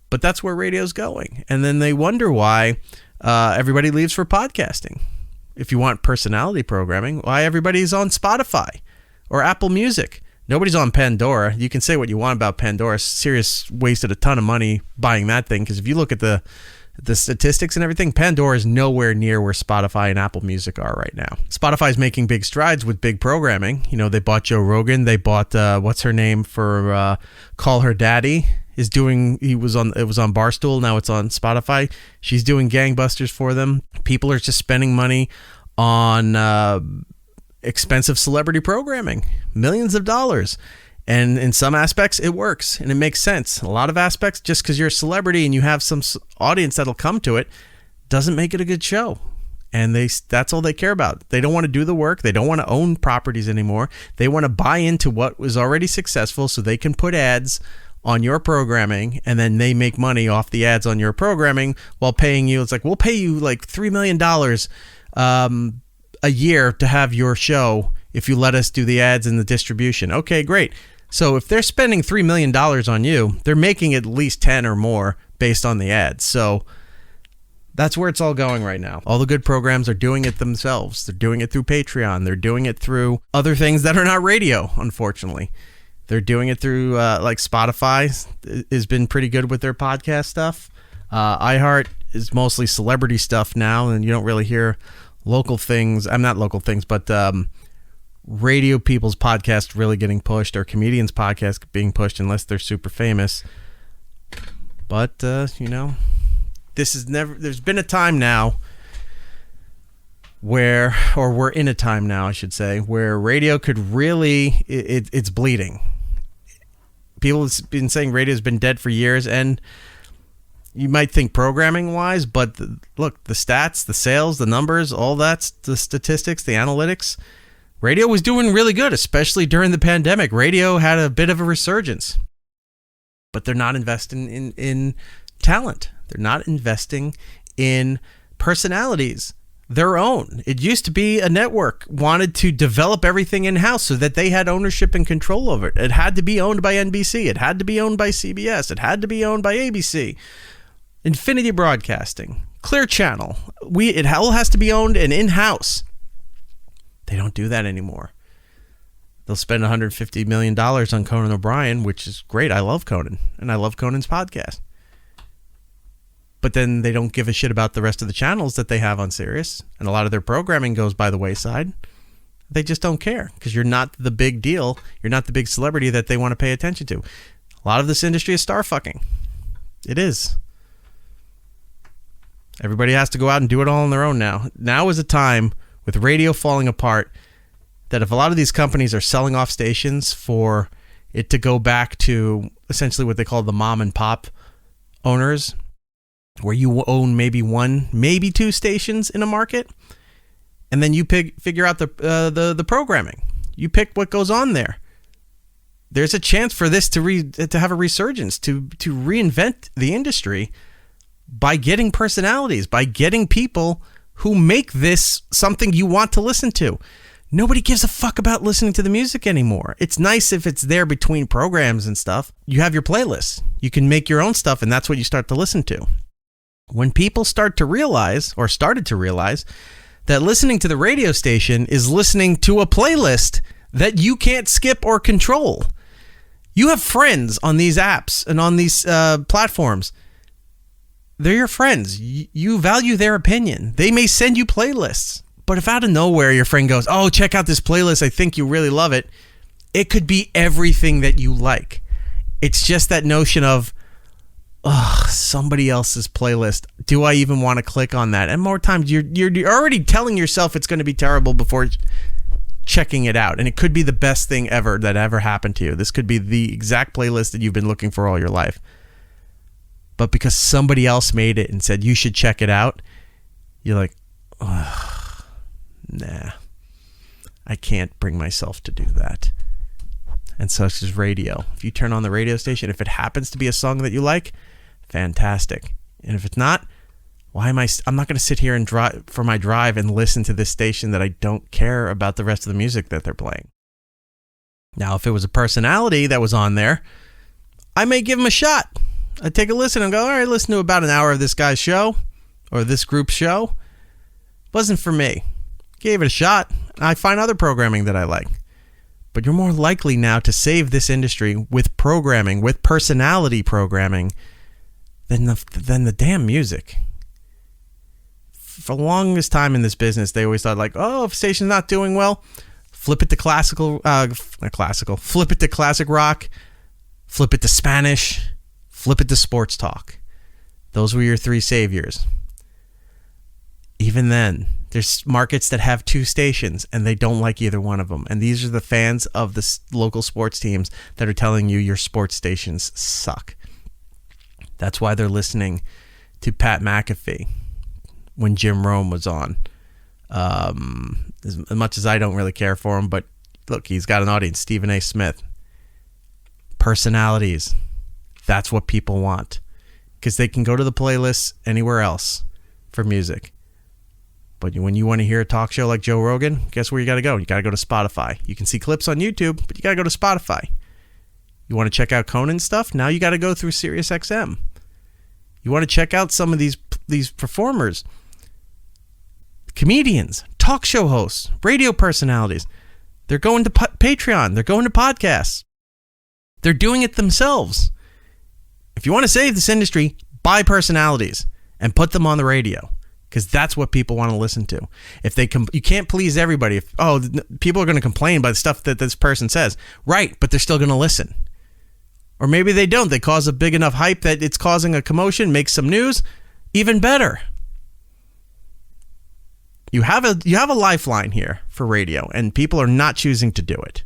But that's where radio's going. And then they wonder why everybody leaves for podcasting. If you want personality programming, why everybody's on Spotify or Apple Music. Nobody's on Pandora. You can say what you want about Pandora. Sirius wasted a ton of money buying that thing, because if you look at the statistics and everything, Pandora is nowhere near where Spotify and Apple Music are right now. Spotify's making big strides with big programming. You know, they bought Joe Rogan. They bought what's her name for Call Her Daddy. It was on Barstool. Now it's on Spotify. She's doing gangbusters for them. People are just spending money on expensive celebrity programming, millions of dollars. And in some aspects, it works and it makes sense. A lot of aspects, just because you're a celebrity and you have some audience that'll come to it, doesn't make it a good show. And that's all they care about. They don't want to do the work. They don't want to own properties anymore. They want to buy into what was already successful so they can put ads on your programming, and then they make money off the ads on your programming while paying you. It's like, we'll pay you like $3 million a year to have your show if you let us do the ads and the distribution. Okay, great. So if they're spending $3 million on you, they're making at least 10 or more based on the ads. So that's where it's all going right now. All the good programs are doing it themselves. They're doing it through Patreon. They're doing it through other things that are not radio, unfortunately. They're doing it through like Spotify has been pretty good with their podcast stuff. iHeart is mostly celebrity stuff now, and you don't really hear local things. I'm not local things, but radio people's podcasts really getting pushed, or comedians' podcasts being pushed, unless they're super famous. But there's been a time now where, or we're in a time now, I should say, where radio could really, it's bleeding. People have been saying radio's been dead for years, and you might think programming wise, but look, the stats, the sales, the numbers, all that's the statistics, the analytics. Radio was doing really good, especially during the pandemic. Radio had a bit of a resurgence, but they're not investing in talent. They're not investing in personalities, their own. It used to be a network wanted to develop everything in-house so that they had ownership and control over it. It had to be owned by NBC. It had to be owned by CBS. It had to be owned by ABC. Infinity Broadcasting, Clear Channel. It all has to be owned and in-house. They don't do that anymore. They'll spend $150 million on Conan O'Brien, which is great. I love Conan, and I love Conan's podcast. But then they don't give a shit about the rest of the channels that they have on Sirius, and a lot of their programming goes by the wayside. They just don't care, because you're not the big deal. You're not the big celebrity that they want to pay attention to. A lot of this industry is star fucking. It is. Everybody has to go out and do it all on their own now. Now is a time, with radio falling apart, that if a lot of these companies are selling off stations for it to go back to essentially what they call the mom and pop owners, where you own maybe one, maybe two stations in a market, and then you figure out the programming. You pick what goes on there. There's a chance for this to have a resurgence, to reinvent the industry by getting personalities, by getting people who make this something you want to listen to. Nobody gives a fuck about listening to the music anymore. It's nice if it's there between programs and stuff. You have your playlists. You can make your own stuff, and that's what you start to listen to. When people started to realize that listening to the radio station is listening to a playlist that you can't skip or control. You have friends on these apps and on these platforms. They're your friends. You value their opinion. They may send you playlists. But if out of nowhere your friend goes, oh, check out this playlist, I think you really love it, it could be everything that you like. It's just that notion of, somebody else's playlist. Do I even want to click on that? And more times, you're already telling yourself it's going to be terrible before checking it out. And it could be the best thing ever that ever happened to you. This could be the exact playlist that you've been looking for all your life. But because somebody else made it and said you should check it out, you're like, nah, I can't bring myself to do that. And such is radio. If you turn on the radio station, if it happens to be a song that you like, fantastic. And if it's not, I'm not going to sit here and drive for my drive and listen to this station that I don't care about the rest of the music that they're playing. Now, if it was a personality that was on there, I may give them a shot. I'd take a listen and go, all right, listen to about an hour of this guy's show or this group's show. Wasn't for me. Gave it a shot. I find other programming that I like. But you're more likely now to save this industry with programming, with personality programming, than the damn music. For the longest time in this business, they always thought like, oh, if a station's not doing well, flip it to flip it to classic rock, flip it to Spanish, flip it to sports talk. Those were your three saviors. Even then, there's markets that have two stations and they don't like either one of them. And these are the fans of the local sports teams that are telling you your sports stations suck. That's why they're listening to Pat McAfee when Jim Rome was on. As much as I don't really care for him, but look, he's got an audience. Stephen A. Smith. Personalities. That's what people want. Because they can go to the playlists anywhere else for music. But when you want to hear a talk show like Joe Rogan, guess where you got to go? You got to go to Spotify. You can see clips on YouTube, but you got to go to Spotify. You want to check out Conan's stuff? Now you got to go through SiriusXM. You want to check out some of these performers, comedians, talk show hosts, radio personalities. They're going to Patreon. They're going to podcasts. They're doing it themselves. If you want to save this industry, buy personalities and put them on the radio. Because that's what people want to listen to. If you can't please everybody. People are going to complain by the stuff that this person says. Right, but they're still going to listen. Or maybe they don't. They cause a big enough hype that it's causing a commotion, makes some news. Even better. You have a lifeline here for radio, and people are not choosing to do it.